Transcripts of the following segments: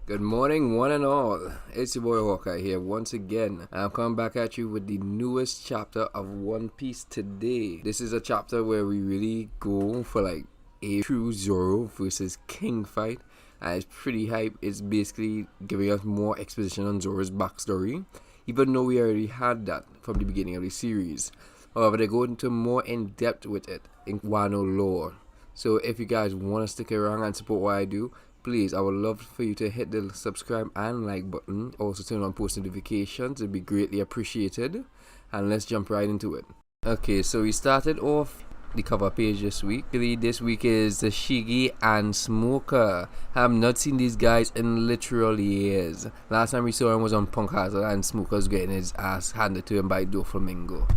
Good morning, one and all. It's your boy Hawkeye here once again. I'm coming back at you with the newest chapter of One Piece today. This is a chapter where we really go for like a true Zoro versus King fight. And it's pretty hype. It's basically giving us more exposition on Zoro's backstory, even though we already had that from the beginning of the series. However, they go into more in depth with it in Wano lore. So if you guys want to stick around and support what I do, please, I would love for you to hit the subscribe and like button. Also turn on post notifications. It'd be greatly appreciated. And let's jump right into it. Okay, so we started off the cover page this week. This week is the Shigi and Smoker. I have not seen these guys in literal years. Last time we saw him was on Punk Hazard and Smoker's getting his ass handed to him by Doflamingo.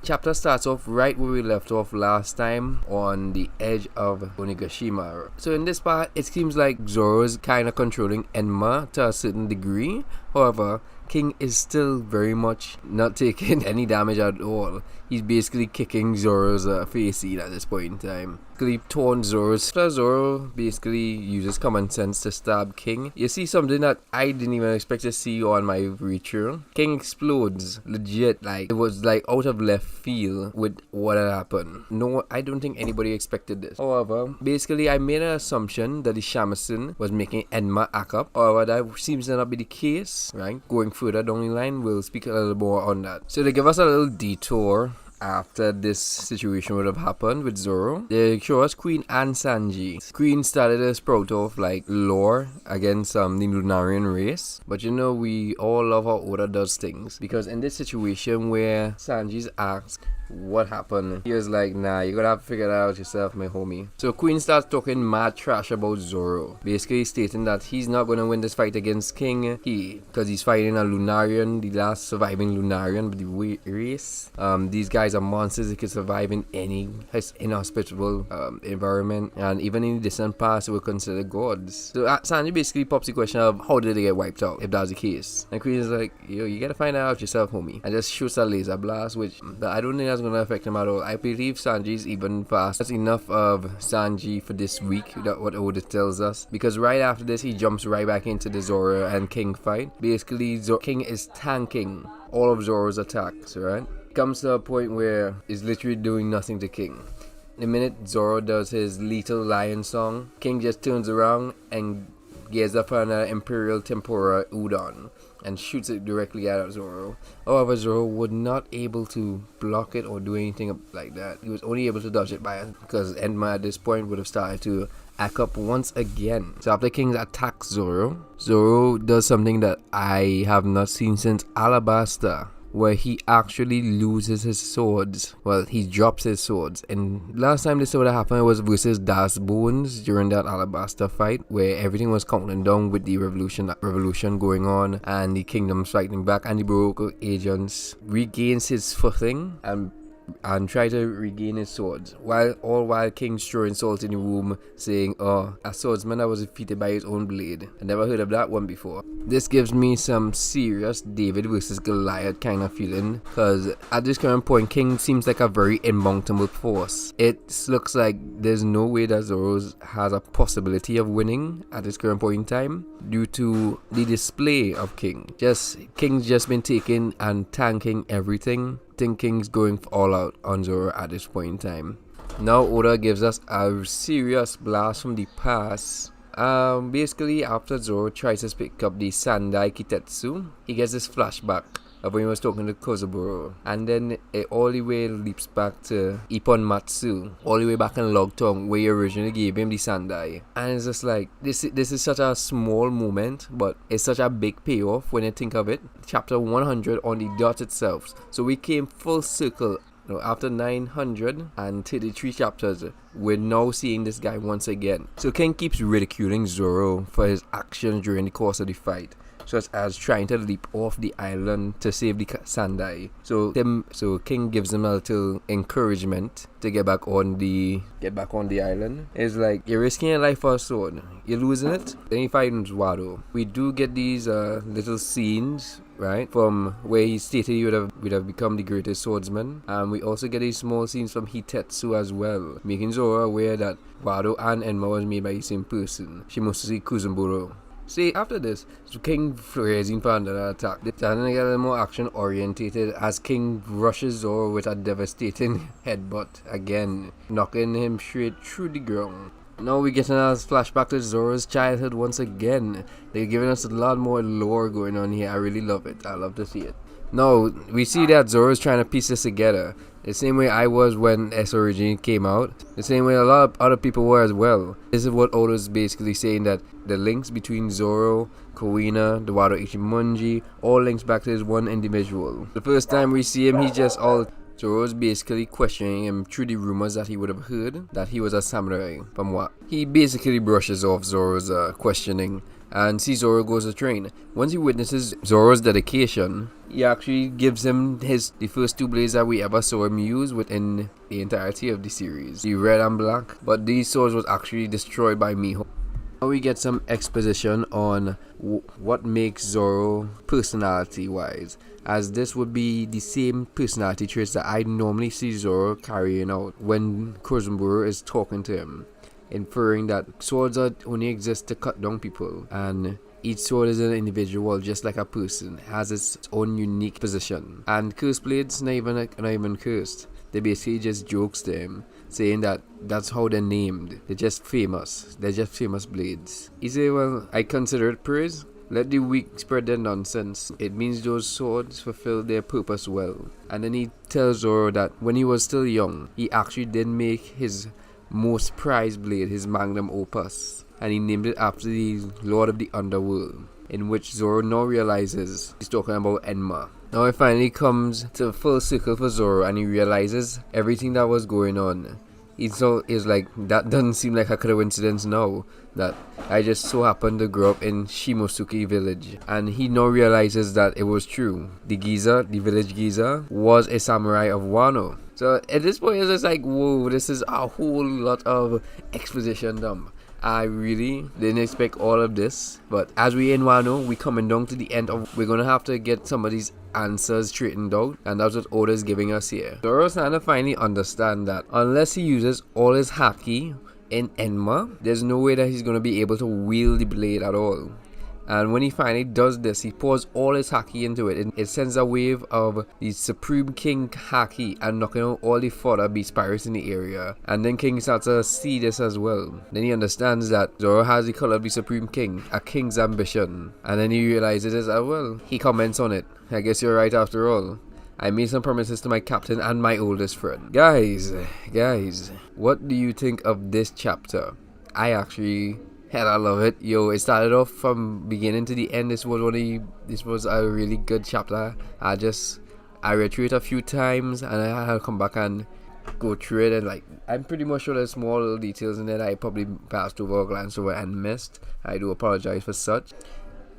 Chapter starts off right where we left off last time, on the edge of Onigashima. So in this part, it seems like Zoro is kind of controlling Enma to a certain degree. However, King is still very much not taking any damage at all. He's basically kicking Zoro's face in at this point in time. He taunts Zoro basically uses common sense to stab King. You see something that I didn't even expect to see on my read-through. King explodes, legit, like it was like out of left field with what had happened. No, I don't think anybody expected this. However, basically I made an assumption that the Shamisen was making Enma act up. However, that seems to not be the case, right? Going further down the line, we'll speak a little more on that. So they give us a little detour after this situation would have happened with Zoro. They show us Queen and Sanji. Queen started to sprout off like lore against the Lunarian race. But you know, we all love how Oda does things. Because in this situation where Sanji's asked what happened, he was like, nah, you're gonna have to figure that out yourself, my homie. So Queen starts talking mad trash about Zoro, basically stating that he's not gonna win this fight against King, because he's fighting a Lunarian, the last surviving Lunarian of the race. These guys are monsters. They can survive in any inhospitable environment, and even in the distant past they were considered gods. So Sanji basically pops the question of how did they get wiped out, if that's the case. And Queen is like, yo, you gotta find that out yourself, homie, and just shoots a laser blast, which I don't think that's gonna affect him at all. I believe Sanji's even fast. That's enough of Sanji for this week, that what Oda tells us, because right after this he jumps right back into the Zoro and King fight. Basically King is tanking all of Zoro's attacks, right? Comes to a point where he's literally doing nothing to King. The minute Zoro does his Little Lion song, King just turns around and gets up on an Imperial Tempura Udon and shoots it directly at Zoro. However, Zoro was not able to block it or do anything like that. He was only able to dodge it because Enma at this point would have started to act up once again. So after King attacks Zoro, Zoro does something that I have not seen since Alabasta, where he actually loses his swords. Well, he drops his swords. And last time this would have happened was versus Das Bones during that Alabasta fight, where everything was counting down with the revolution going on and the kingdoms fighting back, and the Baroque agents regains his footing and try to regain his swords, while King's throwing salt in the room, saying, oh, a swordsman that was defeated by his own blade. I never heard of that one before. This gives me some serious David versus Goliath kind of feeling, because at this current point King seems like a very indomitable force. It looks like there's no way that Zoro has a possibility of winning at this current point in time due to the display of King. King's just been taking and tanking everything. King's going all out on Zoro at this point in time. Now Oda gives us a serious blast from the past. Basically after Zoro tries to pick up the Sandai Kitetsu, he gets this flashback of when he was talking to Kozaburo, and then it all the way leaps back to Ippon Matsu, all the way back in Log Tongue, where he originally gave him the Sandai. And it's just like, this is such a small moment, but it's such a big payoff when you think of it. Chapter 100 on the dot itself. So we came full circle. After 933 chapters, we're now seeing this guy once again. So King keeps ridiculing Zoro for his actions during the course of the fight, such as trying to leap off the island to save the Sandai. So King gives him a little encouragement to get back on the island. It's like, you're risking your life for a sword, you're losing it. Then he fights Wado. We do get these little scenes, right, from where he stated he would have become the greatest swordsman. And we also get these small scenes from Hitetsu as well, making Zoro aware that Wado and Enma was made by the same person, Shimotsuki Kuzumburo. See, after this, King raising for another attack. This time they get a little more action orientated as King rushes Zoro with a devastating headbutt again, knocking him straight through the ground. Now we get another flashback to Zoro's childhood once again. They're giving us a lot more lore going on here. I really love it. I love to see it. Now, we see that Zoro's trying to piece this together. The same way I was when S originally came out. The same way a lot of other people were as well. This is what Oda's basically saying, that the links between Zoro, Kuina, the Wado Ichimonji, all links back to this one individual. The first time we see him, he's just all... Zoro's basically questioning him through the rumors that he would have heard that he was a samurai. From what? He basically brushes off Zoro's questioning and sees Zoro goes to train. Once he witnesses Zoro's dedication, he actually gives him the first two blades that we ever saw him use within the entirety of the series. The red and black, but these swords was actually destroyed by Miho. Now we get some exposition on what makes Zoro personality wise, as this would be the same personality traits that I normally see Zoro carrying out when Kurzambura is talking to him, inferring that swords only exist to cut down people, and each sword is an individual just like a person, has its own unique position. And cursed blades not even cursed. They basically just jokes to him, saying that that's how they're named. They're just famous. They're just famous blades. He say, well, I consider it praise. Let the weak spread their nonsense. It means those swords fulfill their purpose well. And then he tells Zoro that when he was still young, he actually did make his most prized blade, his magnum opus. And he named it after the Lord of the Underworld, in which Zoro now realizes he's talking about Enma. Now it finally comes to full circle for Zoro and he realizes everything that was going on. He's like, that doesn't seem like a coincidence now, that I just so happened to grow up in Shimosuke village. And he now realizes that it was true. The village Giza, was a samurai of Wano. So at this point it's just like, whoa, this is a whole lot of exposition dump. I really didn't expect all of this, but as we in Wano, we coming down to the end of, we're gonna have to get some of these answers straightened out, and that's what Oda's giving us here. Zoro's trying to finally understand that unless he uses all his haki in Enma, there's no way that he's gonna be able to wield the blade at all. And when he finally does this, he pours all his haki into it. It sends a wave of the Supreme King haki and knocking out all the fodder beast pirates in the area. And then King starts to see this as well. Then he understands that Zoro has the color of the Supreme King, a king's ambition. And then he realizes as well. He comments on it. I guess you're right after all. I made some promises to my captain and my oldest friend. Guys, what do you think of this chapter? I actually... hell, I love it. Yo, it started off from beginning to the end. This was a really good chapter. I read through it a few times and I had to come back and go through it, and like, I'm pretty much sure there's small little details in there that I probably passed over or glanced over and missed. I do apologize for such.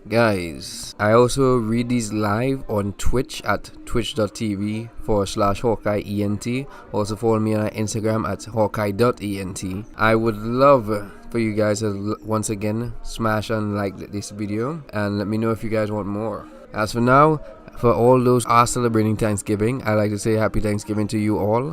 Guys, I also read these live on Twitch at twitch.tv/HawkeyeENT. Also follow me on Instagram at Hawkeye.ent. I would love for you guys to once again smash and like this video and let me know if you guys want more. As for now, for all those who are celebrating Thanksgiving, I'd like to say happy Thanksgiving to you all.